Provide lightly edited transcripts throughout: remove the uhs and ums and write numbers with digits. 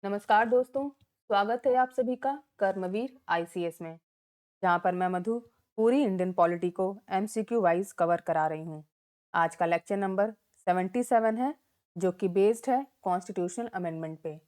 नमस्कार दोस्तों, स्वागत है आप सभी का कर्मवीर आईसीएस में, जहां पर मैं मधु पूरी इंडियन पॉलिटी को एमसीक्यू वाइज कवर करा रही हूं। आज का लेक्चर नंबर 77 है, जो कि बेस्ड है कॉन्स्टिट्यूशनल अमेंडमेंट पे।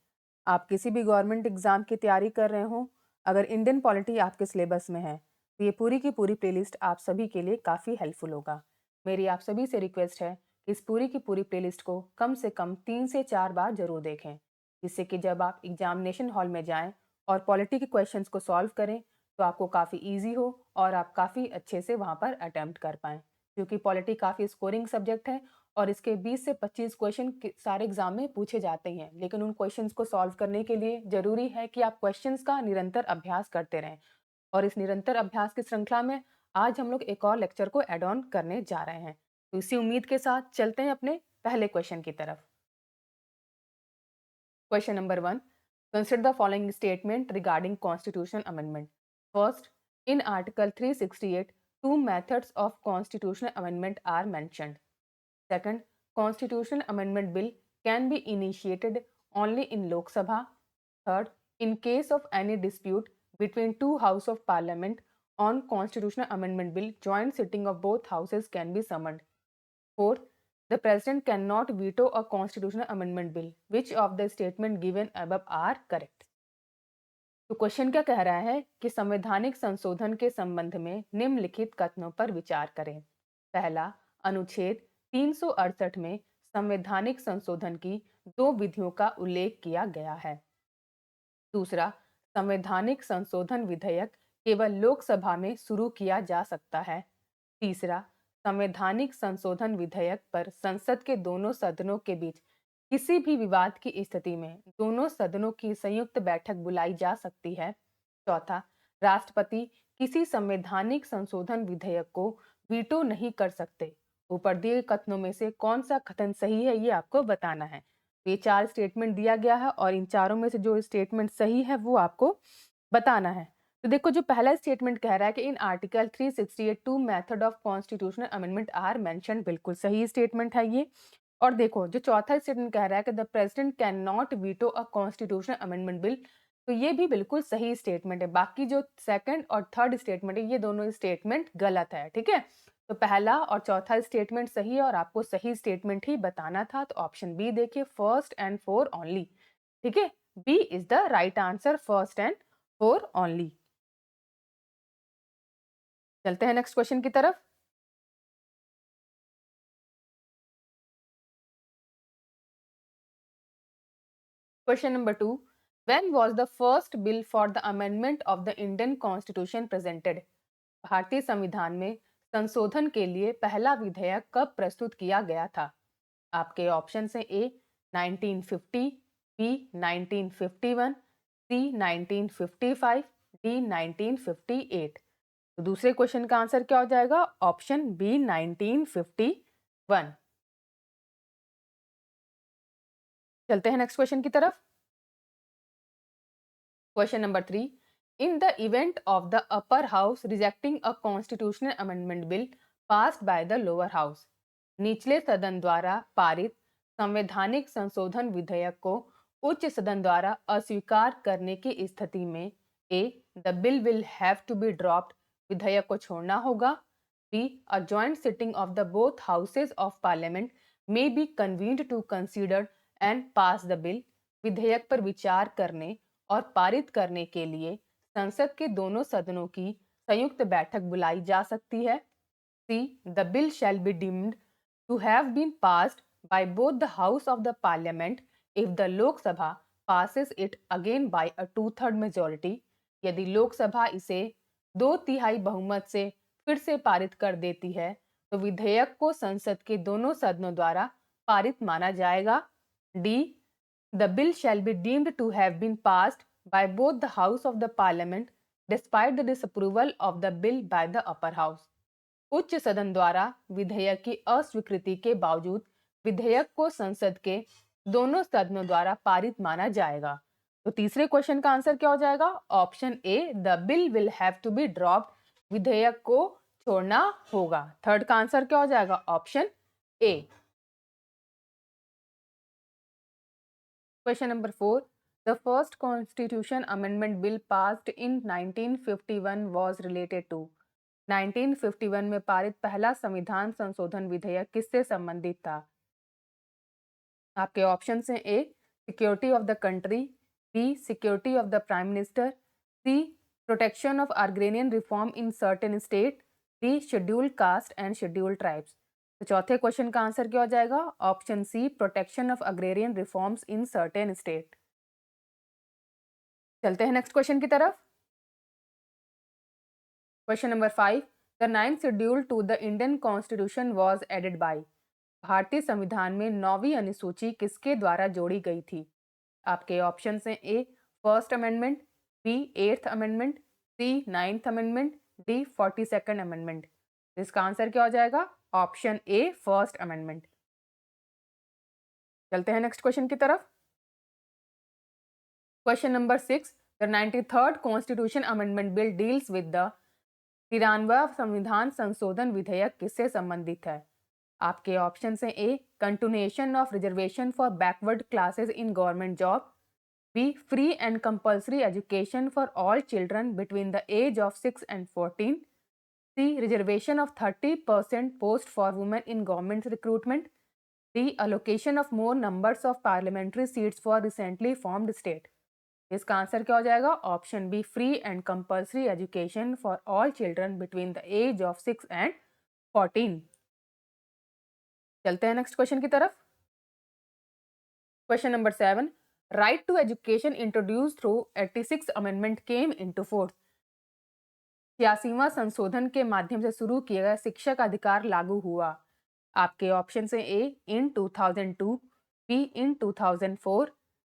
आप किसी भी गवर्नमेंट एग्जाम की तैयारी कर रहे हो, अगर इंडियन पॉलिटी आपके सिलेबस में है तो ये पूरी की पूरी प्लेलिस्ट आप सभी के लिए काफ़ी हेल्पफुल होगा। मेरी आप सभी से रिक्वेस्ट है कि इस पूरी की पूरी प्लेलिस्ट को कम से कम 3 से 4 बार जरूर देखें, जिससे कि जब आप एग्जामिनेशन हॉल में जाएं और पॉलिटी के क्वेश्चंस को सॉल्व करें तो आपको काफ़ी इजी हो और आप काफ़ी अच्छे से वहाँ पर अटेम्प्ट कर पाएँ। क्योंकि पॉलिटी काफ़ी स्कोरिंग सब्जेक्ट है और इसके 20 से 25 क्वेश्चन सारे एग्जाम में पूछे जाते हैं, लेकिन उन क्वेश्चंस को सॉल्व करने के लिए ज़रूरी है कि आप क्वेश्चंस का निरंतर अभ्यास करते रहें। और इस निरंतर अभ्यास की श्रृंखला में आज हम लोग एक और लेक्चर को एड ऑन करने जा रहे हैं। तो इसी उम्मीद के साथ चलते हैं अपने पहले क्वेश्चन की तरफ। Question number 1. Consider the following statement regarding constitutional amendment. First, in Article 368, two methods of constitutional amendment are mentioned. Second, constitutional amendment bill can be initiated only in Lok Sabha. Third, in case of any dispute between two houses of parliament on constitutional amendment bill, joint sitting of both houses can be summoned. Fourth, the president cannot veto a constitutional amendment bill. Which of the statement given above are correct? तो question क्या कह रहा है कि संवैधानिक संशोधन के संबंध में निम्नलिखित कथनों पर विचार करें। पहला, अनुच्छेद 368 में संवैधानिक संशोधन की दो विधियों का उल्लेख किया गया है। दूसरा, संवैधानिक संशोधन विधेयक केवल लोकसभा में शुरू किया जा सकता है। तीसरा, संवैधानिक संशोधन विधेयक पर संसद के दोनों सदनों के बीच किसी भी विवाद की स्थिति में दोनों सदनों की संयुक्त बैठक बुलाई जा सकती है। चौथा, राष्ट्रपति किसी संवैधानिक संशोधन विधेयक को वीटो नहीं कर सकते। ऊपर दिए कथनों में से कौन सा कथन सही है, ये आपको बताना है। तो ये चार स्टेटमेंट दिया गया है और इन चारों में से जो स्टेटमेंट सही है वो आपको बताना है। तो देखो, जो पहला स्टेटमेंट कह रहा है कि in article 368 two method of constitutional amendment are mention, बिल्कुल सही स्टेटमेंट है ये। और देखो, जो चौथा स्टेटमेंट कह रहा है कि the president can not veto a constitutional amendment bill, तो ये भी बिल्कुल सही स्टेटमेंट है। बाकी जो सेकंड और थर्ड स्टेटमेंट है, ये दोनों स्टेटमेंट गलत है। ठीक है, तो पहला और चौथा स्टेटमेंट सही है और आपको सही स्टेटमेंट ही बताना था। तो ऑप्शन बी देखिए, फर्स्ट एंड फोर ओनली। ठीक है, B is the right answer, first and four only. चलते हैं नेक्स्ट क्वेश्चन की तरफ। Question number 2, when was the first bill for the amendment of the Indian constitution presented? भारतीय संविधान में संशोधन के लिए पहला विधेयक कब प्रस्तुत किया गया था? आपके ऑप्शन है ए 1950, बी 1951, सी 1955, डी 1958। तो दूसरे क्वेश्चन का आंसर क्या हो जाएगा? Option B 1951। चलते हैं नेक्स्ट क्वेश्चन की तरफ। Question number 3, in the event of the upper house rejecting a constitutional amendment bill passed by the lower house, निचले सदन द्वारा पारित संवैधानिक संशोधन विधेयक को उच्च सदन द्वारा अस्वीकार करने की स्थिति में A the bill will have to be dropped, विधेयक को छोड़ना होगा। B a joint sitting of the both houses of parliament may be convened to consider and pass the bill, विधेयक पर विचार करने और पारित करने के लिए संसद के दोनों सदनों की संयुक्त बैठक बुलाई जा सकती है। C the bill shall be deemed to have been passed by both the House of the Parliament if the Lok Sabha passes it again by a two-third majority, यदि लोकसभा इसे दो तिहाई बहुमत से फिर से पारित कर देती है तो विधेयक को संसद के दोनों सदनों द्वारा पारित माना जाएगा। D the bill shall be deemed to have been passed by both the House of the Parliament despite the disapproval of the bill by the upper house, उच्च सदन द्वारा विधेयक की अस्वीकृति के बावजूद विधेयक को संसद के दोनों सदनों द्वारा पारित माना जाएगा। तो तीसरे क्वेश्चन का आंसर क्या हो जाएगा? Option A the bill will have to be dropped, विधेयक को छोड़ना होगा। थर्ड का आंसर क्या हो जाएगा? Option A. Question number 4, The first constitution amendment bill passed in 1951 was related to 1951 में पारित पहला संविधान संशोधन विधेयक किससे संबंधित था? आपके ऑप्शन हैं A security of the country, B security of the prime minister, C protection of agrarian reform in certain state, D scheduled caste and scheduled tribes. तो चौथे क्वेश्चन का आंसर क्या हो जाएगा? Option C protection of agrarian reforms in certain state. चलते हैं next question की तरफ। Question number 5, the 9th schedule to the Indian constitution was added by. भारतीय संविधान में 9वीं अनुसूची किसके द्वारा जोड़ी गई थी? आपके ऑप्शन हैं A first amendment, B 8th amendment, C 9th amendment, D 42nd amendment. इसका आंसर क्या हो जाएगा? Option A first amendment. चलते हैं नेक्स्ट क्वेश्चन की तरफ। Question number 6, the 93rd constitution amendment bill deals with the 93वां संविधान संशोधन विधेयक किससे संबंधित है? आपके ऑप्शन हैं A continuation of reservation for backward classes in government job, B free and compulsory education for all children between the age of 6 and 14, C reservation of 30% post for women in government recruitment, D allocation of more numbers of parliamentary seats for recently formed state. इसका answer क्या हो जाएगा? Option B free and compulsory education for all children between the age of 6 and 14। चलते हैं next question की तरफ। Question number 7, right to education introduce through 86th amendment came into force. 86वां संशोधन के माध्यम से शुरू किया गया शिक्षक अधिकार लागू हुआ। आपके ऑप्शन हैं A in 2002, B in 2004,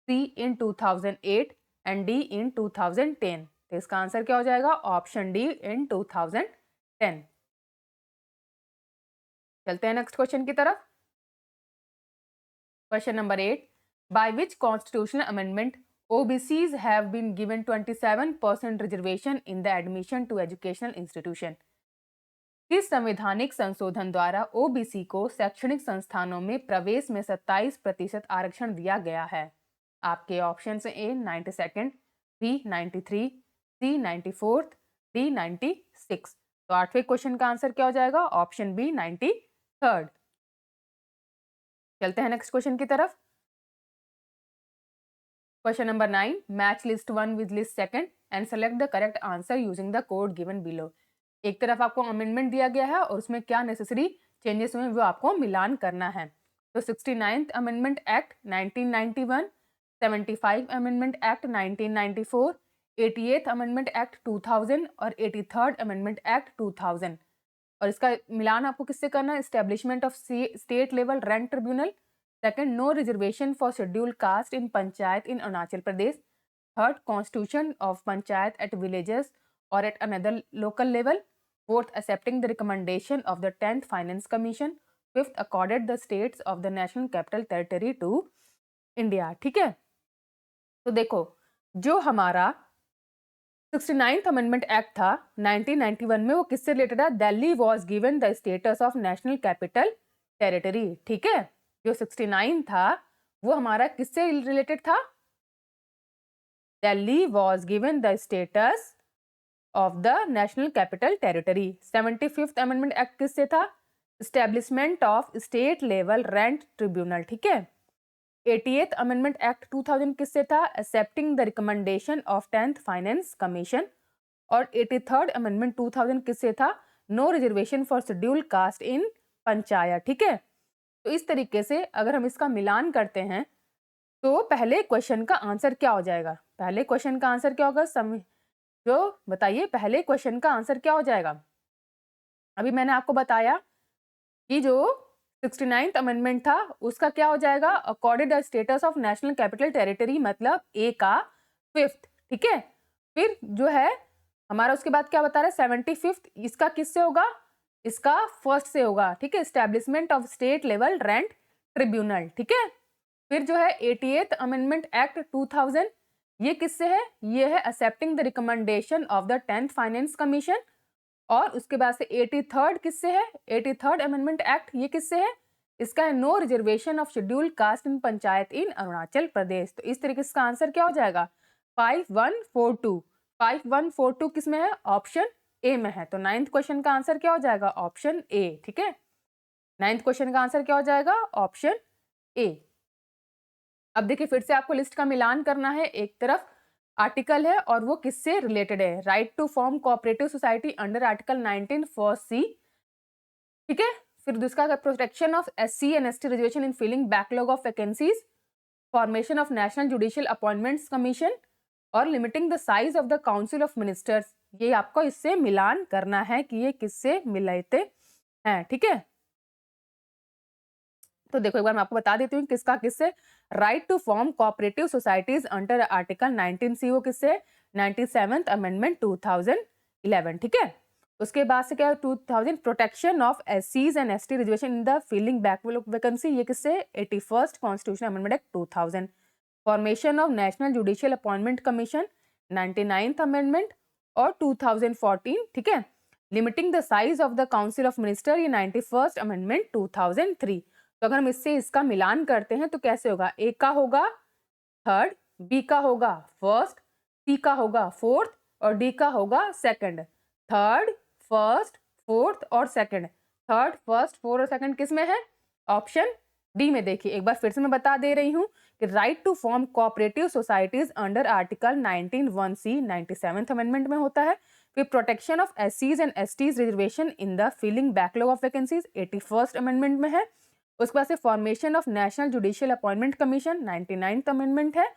C in 2008 and D in 2010। तो इसका आंसर क्या हो जाएगा? Option D in 2010। चलते हैं नेक्स्ट क्वेश्चन की तरफ। Question number 8, by which constitutional amendment OBCs have been given 27% reservation in the admission to educational institution। किस संवैधानिक संशोधन द्वारा OBC को शैक्षणिक संस्थानों में प्रवेश में 27% आरक्षण दिया गया है? आपके ऑप्शन हैं ए 92nd, बी 93, सी 94th, डी 96। तो आठवें क्वेश्चन का आंसर क्या हो जाएगा? Option B 93rd। चलते हैं नेक्स्ट क्वेश्चन की तरफ। Question number 9, match list 1 with list second and select the correct answer using the code given below. एक तरफ आपको अमेंडमेंट दिया गया है और उसमें क्या नेसेसरी चेंजेस हुए वो आपको मिलान करना है। तो 69th amendment act 1991, 75 amendment act 1994, 88th amendment act 2000 और 83rd अमेंडमेंट एक्ट 2000। और इसका मिलान आपको किससे करना है? Establishment of state level rank tribunal, second no reservation for scheduled caste in panchayat in Arunachal Pradesh, third constitution of panchayat at villages और at another local level, fourth accepting the recommendation of the 10th finance commission, fifth accorded the status of the national capital territory to India. ठीक है, तो देखो जो हमारा 69th amendment act था 1991 में, वो किससे रिलेटेड है? Delhi was given the status of national capital territory. ठीक है, जो 69 था वो हमारा किससे रिलेटेड था? Delhi was given the status of the national capital territory. 75th amendment act किससे था? Establishment of state level rank tribunal. ठीक है, 88th अमेंडमेंट एक्ट 2000 किससे था? Accepting the recommendation of 10th finance commission. और 83rd अमेंडमेंट 2000 किससे था? No reservation for scheduled caste in panchayat. ठीक है, तो इस तरीके से अगर हम इसका मिलान करते हैं तो पहले क्वेश्चन का आंसर क्या हो जाएगा? पहले क्वेश्चन का आंसर क्या होगा? जो बताइए, पहले क्वेश्चन का आंसर क्या हो जाएगा? अभी मैंने आपको बताया कि जो 69th अमेंडमेंट था उसका क्या हो जाएगा? According the status of national capital territory, मतलब ए का 5th। ठीक है, फिर जो है हमारा उसके बाद क्या बता रहा है? 75th, इसका किससे होगा? इसका फर्स्ट से होगा। ठीक है, establishment of state level rank tribunal. ठीक है, फिर जो है 88th अमेंडमेंट एक्ट 2000, ये किससे है? ये है accepting the recommendation of the 10th finance commission. और उसके बाद से 83rd किससे है? 83rd अमेंडमेंट एक्ट ये किससे है? इसका है no reservation of scheduled caste in panchayat in Arunachal Pradesh. तो इस तरीके से इसका आंसर क्या हो जाएगा 5142। 5142 किस में है, ऑप्शन ए में है। तो 9th क्वेश्चन का आंसर क्या हो जाएगा, ऑप्शन ए। ठीक है, 9th क्वेश्चन का आंसर क्या हो जाएगा, ऑप्शन ए। अब देखिए फिर से आपको लिस्ट का मिलान करना है। एक तरफ आर्टिकल है और वो किससे रिलेटेड है, right to form cooperative society under article 19 first C. ठीक है, फिर दूसरा protection of SC and ST reservation in filling backlog of vacancies, formation of national judicial appointments commission और limiting the size of the council of ministers. ये आपको इससे मिलान करना है कि ये किससे मिलते हैं। ठीक है, तो देखो एक बार मैं आपको बता देती हूँ किसका किससे, right to form cooperative societies under article 19 C, वो किससे 97th अमेंडमेंट 2011। ठीक है, उसके बाद से क्या 2000 प्रोटेक्शन ऑफ एससीज and ST reservation in the filling backlog vacancy, ये किससे 81st constitution amendment act 2000। Formation of national judicial appointment commission 99th amendment और 2014। ठीक है, limiting the size of the council of minister, ये 91st अमेंडमेंट 2003। तो अगर हम इससे इसका मिलान करते हैं तो कैसे होगा, ए का होगा थर्ड, बी का होगा फर्स्ट, सी का होगा फोर्थ और डी का होगा सेकंड। थर्ड, फर्स्ट, फोर्थ और सेकंड। थर्ड, फर्स्ट, फोर्थ और सेकंड किस में है, ऑप्शन डी में। देखिए एक बार फिर से मैं बता दे रही हूं कि right to form cooperative societies under article 19(1) C 97th amendment में होता है। फिर प्रोटेक्शन ऑफ एससीज and STs reservation in the filling backlog of vacancies 81st amendment में है। उसके बाद से formation of national judicial appointment commission 99th amendment है।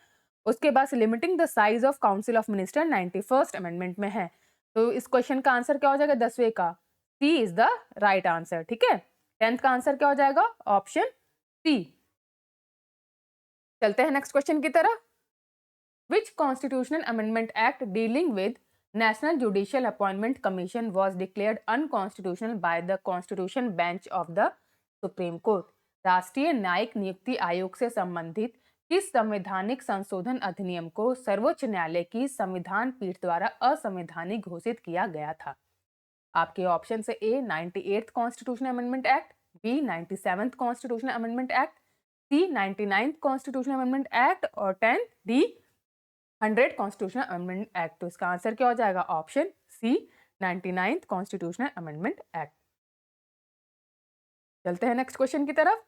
उसके बाद से limiting the size of council of minister 91st amendment में है। तो इस क्वेश्चन का आंसर क्या हो जाएगा 10वें का, सी इज द राइट आंसर। ठीक है, 10th का आंसर क्या हो जाएगा, ऑप्शन सी। चलते हैं नेक्स्ट क्वेश्चन की तरफ। Which constitutional amendment act dealing with national judicial appointment commission was declared unconstitutional by the constitution bench of the supreme court. राष्ट्रीय न्यायिक नियुक्ति आयोग से संबंधित किस संवैधानिक संशोधन अधिनियम को सर्वोच्च न्यायालय की संविधान पीठ द्वारा असंवैधानिक घोषित किया गया था। आपके ऑप्शन से A 98th constitutional amendment act, B 97th constitutional amendment act, C 99th constitutional amendment act और 10 डी 100 कॉन्स्टिट्यूशनल अमेंडमेंट एक्ट। तो इसका आंसर क्या हो जाएगा, option C 99th constitutional amendment act. चलते हैं नेक्स्ट क्वेश्चन की तरफ।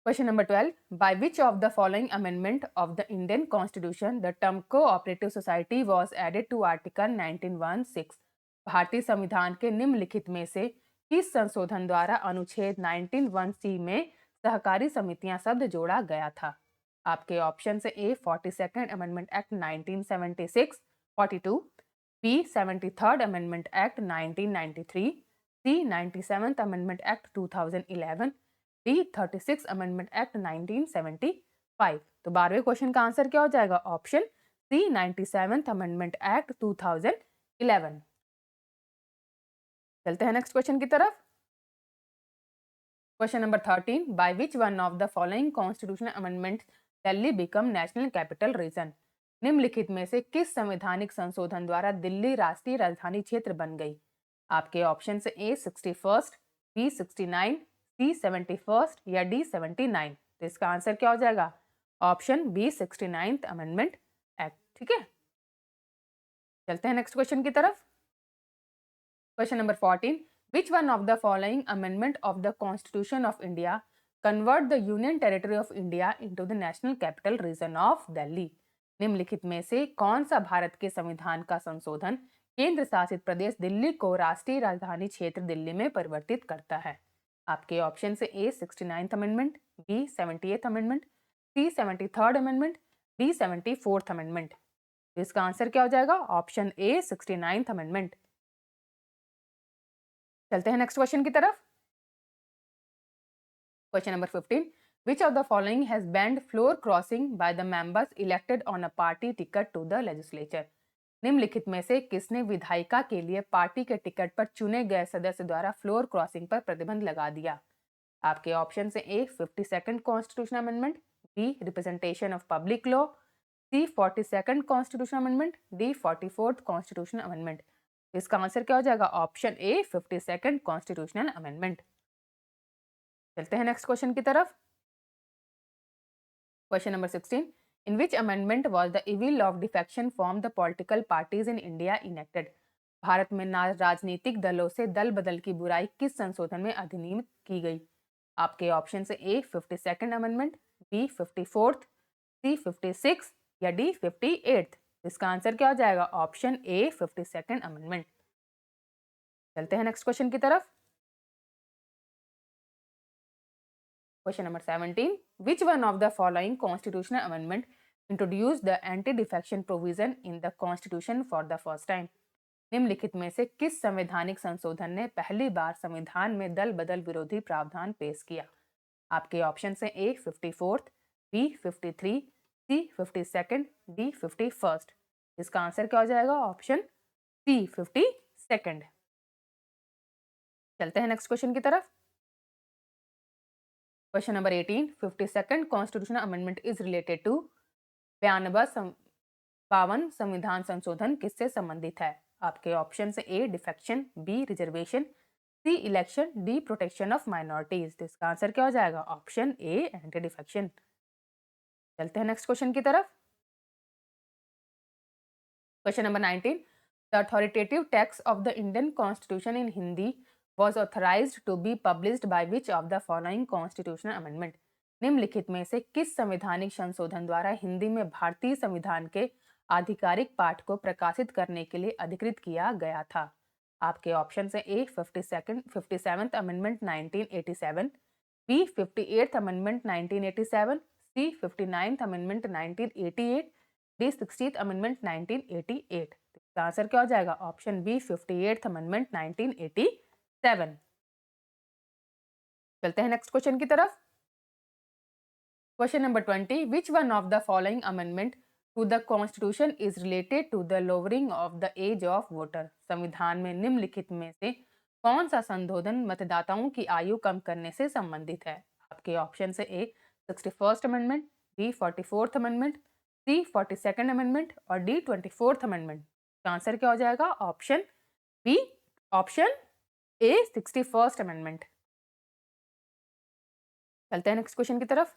Question number 12, by which of the following amendment of the Indian constitution the term cooperative society was added to article 19(1)(6)। भारतीय संविधान के निम्नलिखित में से किस संशोधन द्वारा अनुच्छेद 19(1)(c) में सहकारी समितियां शब्द जोड़ा गया था। आपके ऑप्शन से A 42nd amendment act 1976 42, B 73rd amendment act 1993, C 97th amendment act 2011, D 36 amendment act 1975। तो 12वें क्वेश्चन का आंसर क्या हो जाएगा, ऑप्शन सी 97th अमेंडमेंट एक्ट 2011। चलते हैं नेक्स्ट क्वेश्चन की तरफ। Question number 13, by which one of the following constitutional amendment Delhi become national capital region. निम्नलिखित में से किस संवैधानिक संशोधन द्वारा दिल्ली राष्ट्रीय राजधानी क्षेत्र बन गई। आपके ऑप्शन से A 61st, B 69, C 71st या डी 79। तो इसका आंसर क्या हो जाएगा, option B 69th amendment act. ठीक है, चलते हैं नेक्स्ट क्वेश्चन की तरफ। Question number 14, which one of the following amendment of the Constitution of India convert the Union Territory of India into the National Capital Region of Delhi। निम्नलिखित में से कौन सा भारत के संविधान का संशोधन केंद्र शासित प्रदेश दिल्ली को राष्ट्रीय राजधानी क्षेत्र दिल्ली में परिवर्तित करता है। आपके ऑप्शन से A 69th amendment, B 78th amendment, C 73rd amendment, D 74th amendment. इसका आंसर क्या हो जाएगा, ऑप्शन ए 69th अमेंडमेंट। चलते हैं नेक्स्ट क्वेश्चन की तरफ। Question number 15, which of the following has banned floor crossing by the members elected on a party ticket to the legislature। निम्नलिखित में से किसने विधायिका के लिए पार्टी के टिकट पर चुने गए सदस्य द्वारा फ्लोर क्रॉसिंग पर प्रतिबंध लगा दिया। आपके ऑप्शन से A 52nd constitutional amendment, B representation of public law, C 42nd constitutional amendment, D 44th constitutional amendment. इसका आंसर क्या हो जाएगा? Option A 52nd constitutional amendment. चलते हैं नेक्स्ट क्वेश्चन की तरफ। Question number 16, in which amendment was the evil of defection from the political parties in India enacted? भारत में राजनीतिक दलों से दल बदल की बुराई किस संशोधन में अधिनियमित की गई? आपके ऑप्शन से A 52nd amendment, B 54th, सी 56 या डी 58th। इसका आंसर क्या हो जाएगा? Option A 52nd amendment. चलते हैं नेक्स्ट क्वेश्चन की तरफ। Question number 17, which one of the following constitutional amendment introduced the anti-defection provision in the constitution for the first time? निम्नलिखित में से किस संवैधानिक संशोधन ने पहली बार संविधान में दल बदल विरोधी प्रावधान पेश किया? आपके ऑप्शन से ए 54th, बी 53, सी 52nd, डी 51st। इसका आंसर क्या हो जाएगा? Option C 52nd। चलते हैं नेक्स्ट क्वेश्चन की तरफ। Question number 18, 52nd constitutional amendment is related to 52 संविधान संशोधन किससे संबंधित है? आपके ऑप्शन से A defection, B reservation, C election, D protection of minorities. तो इसका आंसर क्या हो जाएगा? Option A anti defection. चलते हैं नेक्स्ट क्वेश्चन की तरफ। Question number 19, the authoritative text of the Indian constitution in Hindi was authorized to be published by which of the following constitutional amendment? निम्नलिखित में से किस संवैधानिक संशोधन द्वारा हिंदी में भारतीय संविधान के आधिकारिक पाठ को प्रकाशित करने के लिए अधिकृत किया गया था? आपके ऑप्शन से A 57th amendment 1987, B 58th amendment 1987, C 59th amendment 1988, D 60th amendment 1988। इसका आंसर क्या हो जाएगा? Option B 58th amendment 1987। चलते हैं नेक्स्ट क्वेश्चन की तरफ। Question number 20, which one of the following amendment to the constitution is related to the lowering of the age of voter? संविधान में निम्नलिखित में से कौन सा संशोधन मतदाताओं की आयु कम करने से संबंधित है? आपके ऑप्शन से A 61st amendment, B 44th amendment, C 42nd amendment और डी 24th अमेंडमेंट। आंसर क्या हो जाएगा? Option B, option A 61st amendment. चलते हैं नेक्स्ट क्वेश्चन की तरफ।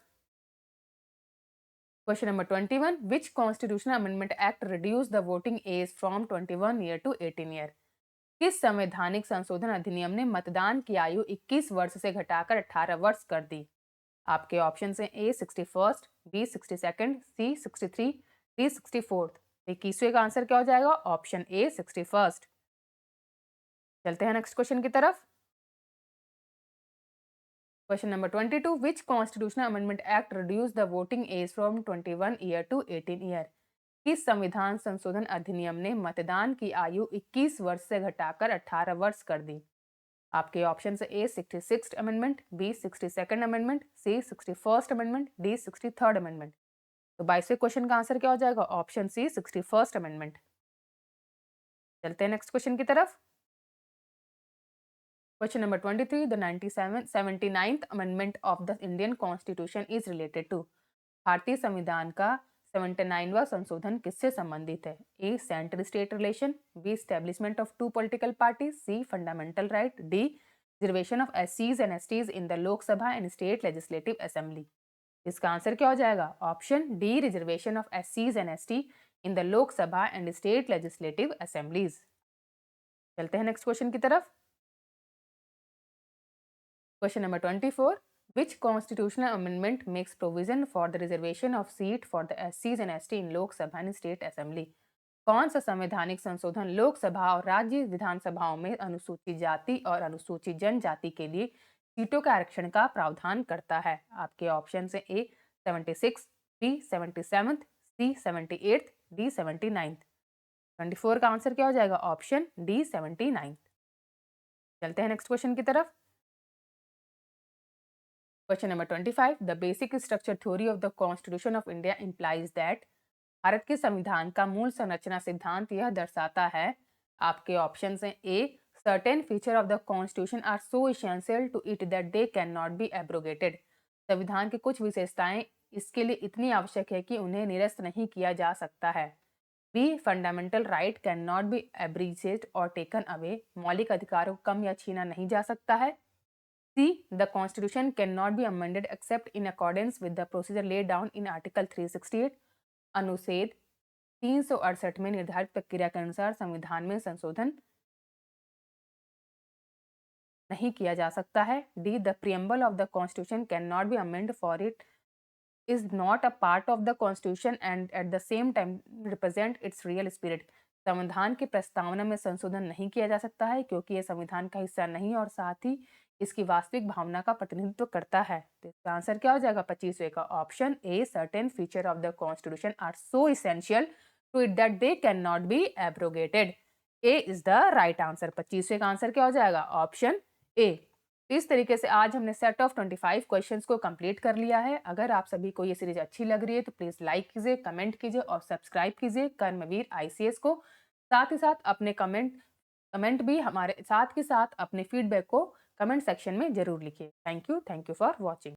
Question number 21, which constitutional amendment act reduce the voting age from 21 year to 18 year? किस संवैधानिक संशोधन अधिनियम ने मतदान की आयु 21 वर्ष से घटाकर 18 वर्ष कर दी? आपके ऑप्शन से A 61st, B 62nd, C 63, D 64th। 21वें का आंसर क्या हो जाएगा? Option A 61st। चलते हैं नेक्स्ट क्वेश्चन की तरफ। Question number 22, which constitutional amendment act reduce the voting age from 21 year to 18 year? किस संविधान संशोधन अधिनियम ने मतदान की आयु 21 वर्ष से घटाकर 18 वर्ष कर दी? आपके ऑप्शन से A 66th amendment, B 62nd amendment, C 61st amendment, D 63rd amendment. तो 22वें क्वेश्चन का आंसर क्या हो जाएगा? Option C 61st amendment. चलते हैं नेक्स्ट क्वेश्चन की तरफ। Question number 23, the 79th amendment of the Indian constitution is related to? भारतीय संविधान का 79वां संशोधन किससे संबंधित है? A central state relation, B establishment of two political parties, C fundamental right, D reservation of एससीज and STs in the Lok Sabha and state legislative assembly. इसका आंसर क्या हो जाएगा? ऑप्शन डी रिजर्वेशन ऑफ एससीज and ST in the Lok Sabha and state legislative assemblies. चलते हैं next question की तरफ। Question number 24, which constitutional amendment makes provision for the reservation of seat for the SCs and ST in Lok Sabha and State Assembly? कौन सा संवैधानिक संशोधन लोकसभा और राज्य विधानसभाओं में अनुसूचित जाति और अनुसूचित जनजाति के लिए सीटों के आरक्षण का प्रावधान करता है? आपके ऑप्शन से ए 76, बी 77th, सी 78th, डी 79th। 24 का आंसर क्या हो जाएगा? Option D 79th। चलते हैं नेक्स्ट क्वेश्चन की तरफ। Question number 25, the basic structure theory of the constitution of India implies that? Bharat के संविधान का मूल संरचना सिद्धांत यह दर्शाता है। आपके ऑप्शन हैं A certain feature of the constitution are so essential to it that they can not be abrogated. संविधान की कुछ विशेषताएं इसके लिए इतनी आवश्यक है कि उन्हें निरस्त नहीं किया जा सकता है। B, fundamental right can not be abridged और टेकन अवे, मौलिक अधिकारों को कम या छीना नहीं जा सकता है। C, the constitution can not be amended except in accordance with the procedure laid down in article 368, अनुच्छेद 368 में निर्धारित प्रक्रिया के अनुसार संविधान में संशोधन नहीं किया जा सकता है। D, the preamble of the constitution can not B amend for it is not a part of the constitution and at the same time represent its real spirit। संविधान की प्रस्तावना में संशोधन नहीं किया जा सकता है क्योंकि यह संविधान का हिस्सा नहीं और साथ ही इसकी वास्तविक भावना का प्रतिनिधित्व करता है। तो इसका आंसर क्या हो जाएगा 25वें का option A, certain feature of the constitution are so essential to it that they can not be abrogated. A is the right answer. 25वें का आंसर क्या हो जाएगा ऑप्शन ए। इस तरीके से आज हमने सेट ऑफ 25 क्वेश्चंस को कंप्लीट कर लिया है। अगर आप सभी को ये सीरीज अच्छी लग रही है तो प्लीज लाइक कीजिए, कमेंट कीजिए और सब्सक्राइब कीजिए कर्मवीर आईसीएस को। साथ ही साथ अपने कमेंट भी हमारे साथ के साथ अपने फीडबैक को कमेंट सेक्शन में जरूर लिखिए। Thank you for watching.